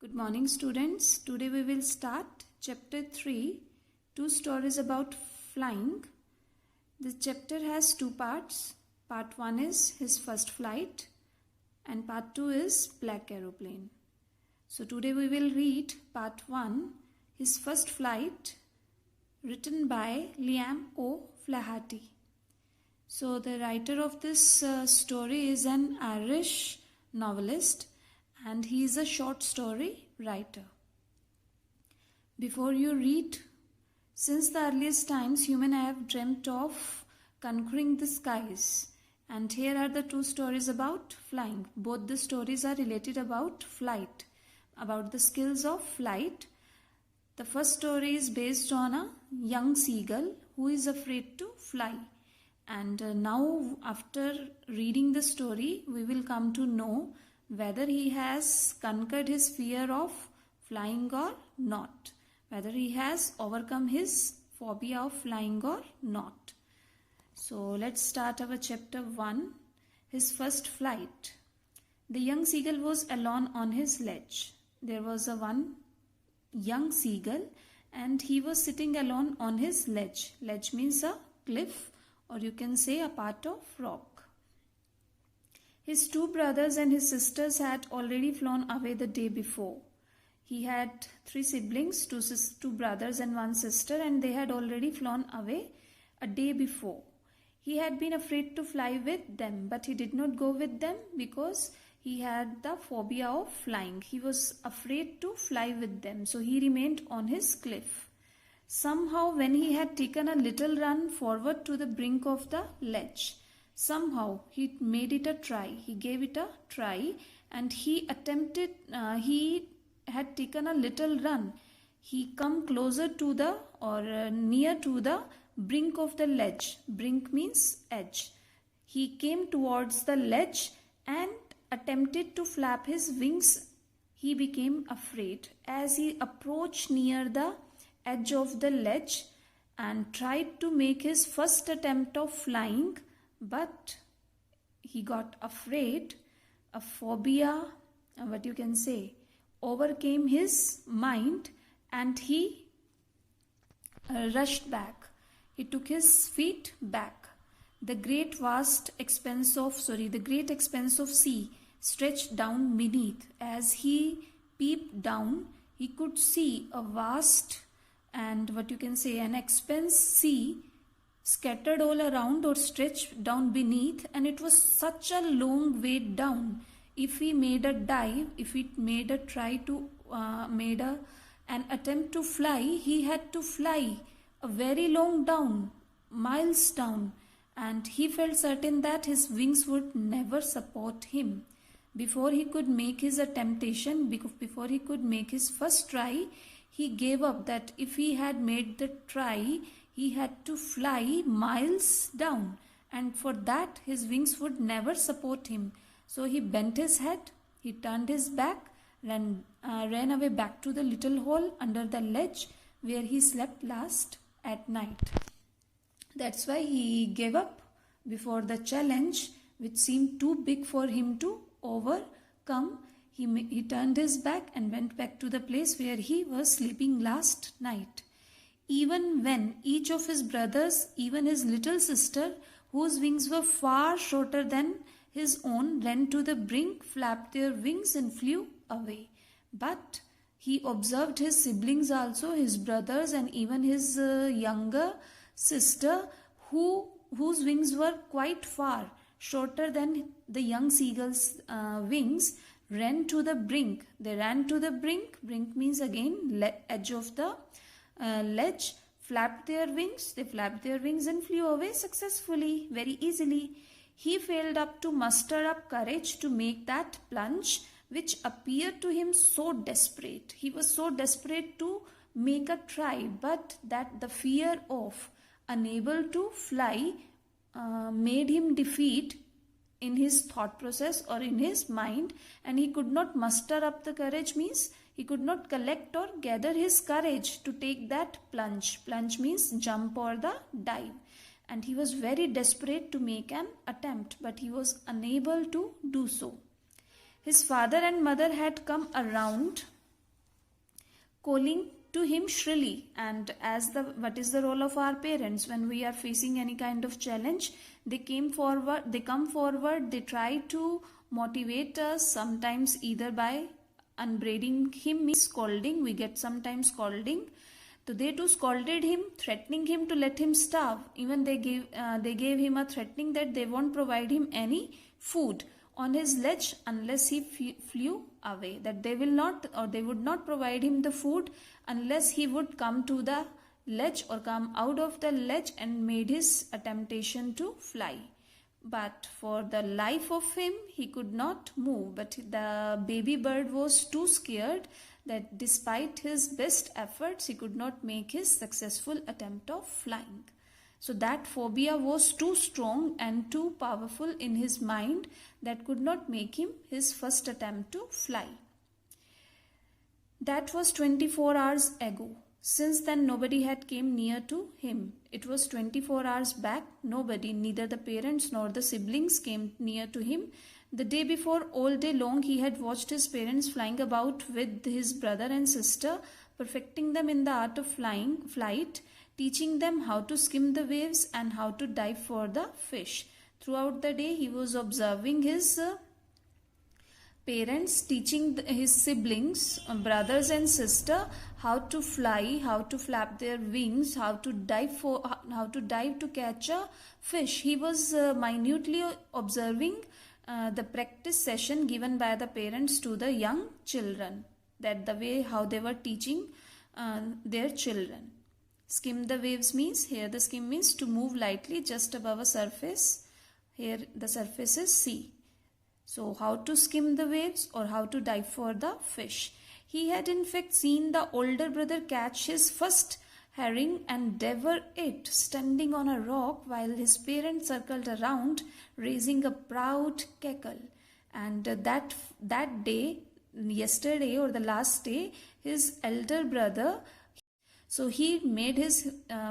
Good morning, students. Today we will start chapter 3, two stories about flying. This chapter has two parts. Part 1 is his first flight and part 2 is Black Aeroplane. So today we will read part 1, his first flight, written by Liam O. Flaherty. So the writer of this story is an Irish novelist, and he is a short story writer. Before you read, since the earliest times humans have dreamt of conquering the skies, and here are the two stories about flying. Both the stories are related about flight, about the skills of flight. The first story is based on a young seagull who is afraid to fly. And now after reading the story, we will come to know whether he has conquered his fear of flying or not, whether he has overcome his phobia of flying or not. So let's start our chapter 1, his first flight. The young seagull was alone on his ledge. There was one young seagull and he was sitting alone on his ledge. Ledge means a cliff, or you can say a part of rock. His two brothers and his sisters had already flown away the day before. He had three siblings, two brothers and one sister, and they had already flown away a day before. He had been afraid to fly with them, but he did not go with them because he had the phobia of flying. He was afraid to fly with them, so he remained on his cliff. Somehow, when he had taken a little run forward to the brink of the ledge, somehow he made it a try. He gave it a try and he had taken a little run. He come closer to the near to the brink of the ledge. Brink means edge. He came towards the ledge and attempted to flap his wings. He became afraid as he approached near the edge of the ledge and tried to make his first attempt of flying, but he got afraid. A phobia, what you can say, overcame his mind and he rushed back. He took his feet back. The great expanse of sea stretched down beneath. As he peeped down, he could see a vast and what you can say an expanse sea scattered all around or stretched down beneath, and it was such a long way down. If he made a dive, if he made a try to an attempt to fly, he had to fly a very long down, miles down, and he felt certain that his wings would never support him. Before he could make his before he could make his first try, he gave up that if he had made the try, he had to fly miles down, and for that his wings would never support him. So he bent his head, he turned his back, ran away back to the little hole under the ledge where he slept last at night. That's why he gave up before the challenge, which seemed too big for him to overcome. He turned his back and went back to the place where he was sleeping last night. Even when each of his brothers, even his little sister, whose wings were far shorter than his own, ran to the brink, flapped their wings and flew away. But he observed his siblings also, his brothers and even his younger sister, whose wings were quite far shorter than the young seagull's wings, ran to the brink. They ran to the brink. Brink means again edge of the ledge, flapped their wings. They flapped their wings and flew away successfully, very easily. He failed up to muster up courage to make that plunge, which appeared to him so desperate. He was so desperate to make a try, but that the fear of unable to fly made him defeat in his thought process or in his mind, and he could not muster up the courage, means he could not collect or gather his courage to take that plunge. Plunge means jump or the dive, and he was very desperate to make an attempt, but he was unable to do so. His father and mother had come around calling to him shrilly. And as the what is the role of our parents when we are facing any kind of challenge? They come forward, they try to motivate us, sometimes either by upbraiding him, means scolding. We get sometimes scolding. So they too scolded him, threatening him to let him starve. Even they gave him a threatening that they won't provide him any food on his ledge unless he flew away. That they will not, or they would not provide him the food unless he would come to the ledge or come out of the ledge and made his attemptation to fly. But for the life of him, he could not move. But the baby bird was too scared that despite his best efforts, he could not make his successful attempt of flying. So that phobia was too strong and too powerful in his mind that could not make him his first attempt to fly. That was 24 hours ago. Since then, nobody had came near to him. It was 24 hours back. Nobody, neither the parents nor the siblings, came near to him. The day before, all day long, he had watched his parents flying about with his brother and sister, perfecting them in the art of flight, teaching them how to skim the waves and how to dive for the fish. Throughout the day, he was observing his parents teaching his siblings, brothers and sister, how to fly, how to flap their wings, how to dive to catch a fish. He was minutely observing the practice session given by the parents to the young children, that the way how they were teaching their children. Skim the waves means, here the skim means to move lightly just above a surface. Here the surface is sea. So how to skim the waves or how to dive for the fish. He had in fact seen the older brother catch his first herring and devour it standing on a rock while his parents circled around raising a proud cackle. And that day, yesterday or the last day, his elder brother, so he made his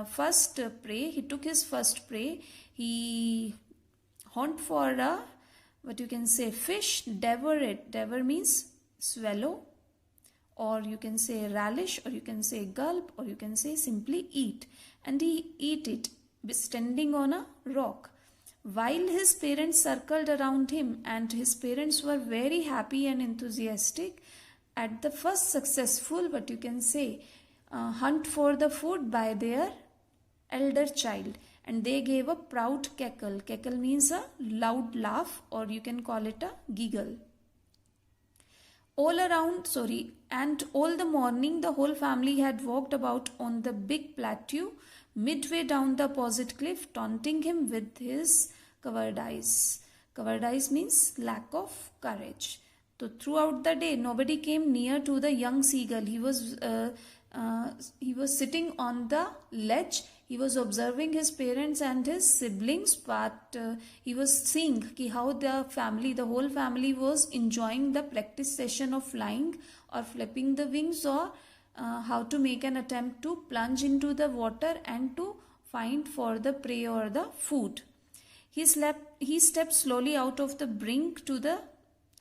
first prey. He took his first prey. He hunt for a, what you can say, fish, devour it. Devour means swallow, or you can say relish, or you can say gulp, or you can say simply eat. And he eat it standing on a rock while his parents circled around him, and his parents were very happy and enthusiastic at the first successful, what you can say, hunt for the food by their elder child. And they gave a proud cackle. Cackle means a loud laugh, or you can call it a giggle. And all the morning the whole family had walked about on the big plateau midway down the opposite cliff, taunting him with his cowardice. Cowardice means lack of courage. So throughout the day, nobody came near to the young seagull. He was sitting on the ledge. He was observing his parents and his siblings, but he was seeing how the whole family was enjoying the practice session of flying or flapping the wings, or how to make an attempt to plunge into the water and to find for the prey or the food. He stepped slowly out of the brink to the,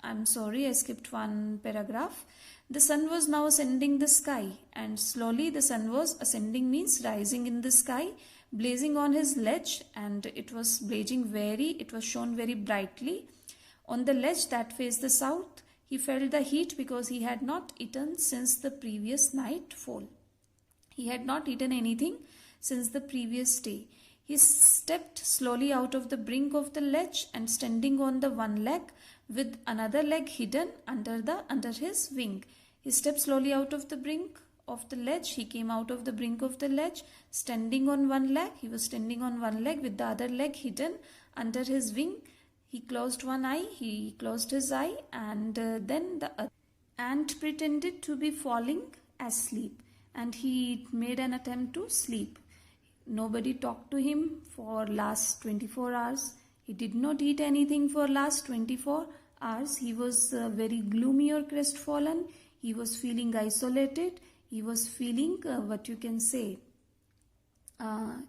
I'm sorry, I skipped one paragraph. The sun was now ascending the sky, and slowly the sun was ascending means rising in the sky, blazing on his ledge, and it was shone very brightly. On the ledge that faced the south, he felt the heat because he had not eaten since the previous nightfall. He had not eaten anything since the previous day. He stepped slowly out of the brink of the ledge, and standing on the one leg with another leg hidden under his wing. He stepped slowly out of the brink of the ledge. He came out of the brink of the ledge, standing on one leg. He was standing on one leg with the other leg hidden under his wing. He closed one eye. He closed his eye, and then the other, and pretended to be falling asleep. And he made an attempt to sleep. Nobody talked to him for last 24 hours. He did not eat anything for last 24 hours. He was very gloomy or crestfallen. He was feeling isolated. He was feeling, what you can say,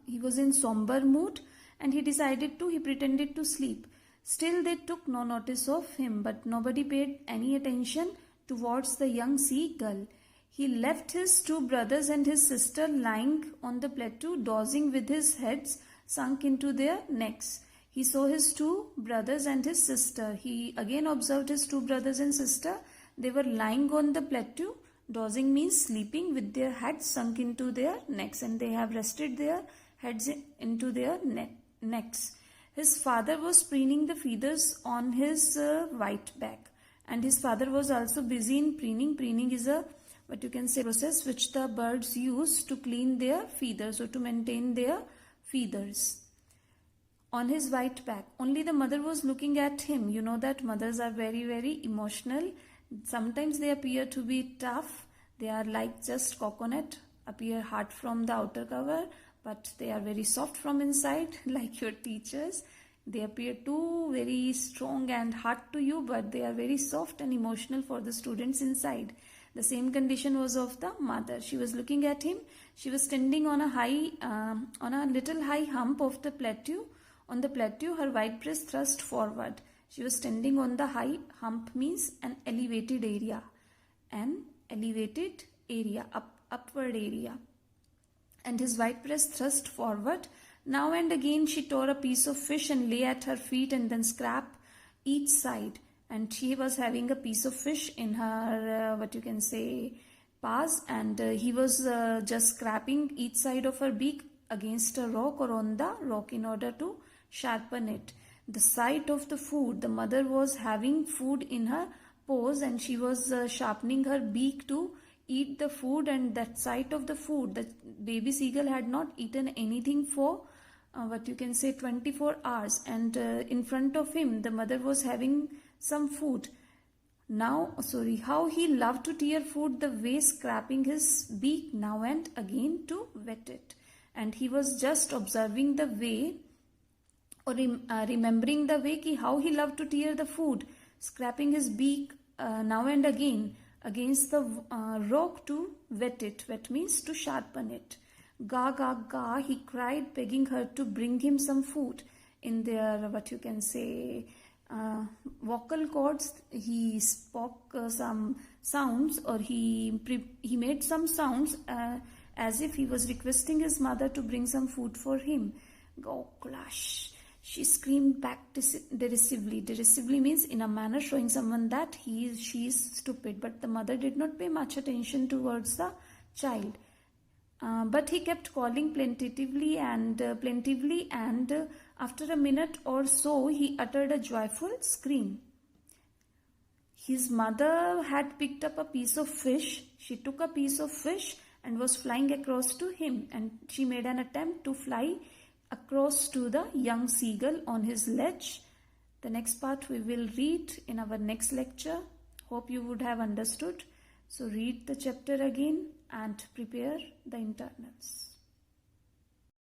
he was in somber mood, and he pretended to sleep. Still they took no notice of him, but nobody paid any attention towards the young seagull. He left his two brothers and his sister lying on the plateau, dozing with his heads sunk into their necks. He saw his two brothers and his sister. He again observed his two brothers and sister. They were lying on the plateau. Dozing means sleeping with their heads sunk into their necks, and they have rested their heads into their necks. His father was preening the feathers on his white back, and his father was also busy in preening. Preening is a what you can say process which the birds use to clean their feathers or to maintain their feathers on his white back. Only the mother was looking at him. You know that mothers are very, very emotional. Sometimes they appear to be tough. They are like just coconut, appear hard from the outer cover, but they are very soft from inside, like your teachers. They appear too very strong and hard to you, but they are very soft and emotional for the students inside. The same condition was of the mother. She was looking at him. She was standing on a little high hump of the plateau. On the plateau, her white breast thrust forward. She was standing on the high hump means an elevated area. An elevated area, upward area. And his white breast thrust forward. Now and again she tore a piece of fish and lay at her feet and then scraped each side. And she was having a piece of fish in her, what you can say, paws, and he was just scraping each side of her beak against a rock or on the rock in order to sharpen it. The sight of the food, the mother was having food in her paws and she was sharpening her beak to eat the food, and that sight of the food, the baby seagull had not eaten anything for what you can say 24 hours, and in front of him the mother was having some food. How he loved to tear food the way, scraping his beak now and again to wet it. And he was just observing the way or remembering the way how he loved to tear the food, scraping his beak now and again against the rock to wet it. Wet means to sharpen it. Ga, ga, ga, he cried, begging her to bring him some food. In their, what you can say, vocal cords, he spoke some sounds, or he made some sounds as if he was requesting his mother to bring some food for him. Go, clash! She screamed back derisively. Derisively means in a manner showing someone that she is stupid. But the mother did not pay much attention towards the child. But he kept calling plaintively, and after a minute or so he uttered a joyful scream. His mother had picked up a piece of fish. She took a piece of fish and was flying across to him, and she made an attempt to fly across to the young seagull on his ledge. The next part we will read in our next lecture. Hope you would have understood. So read the chapter again and prepare the internals.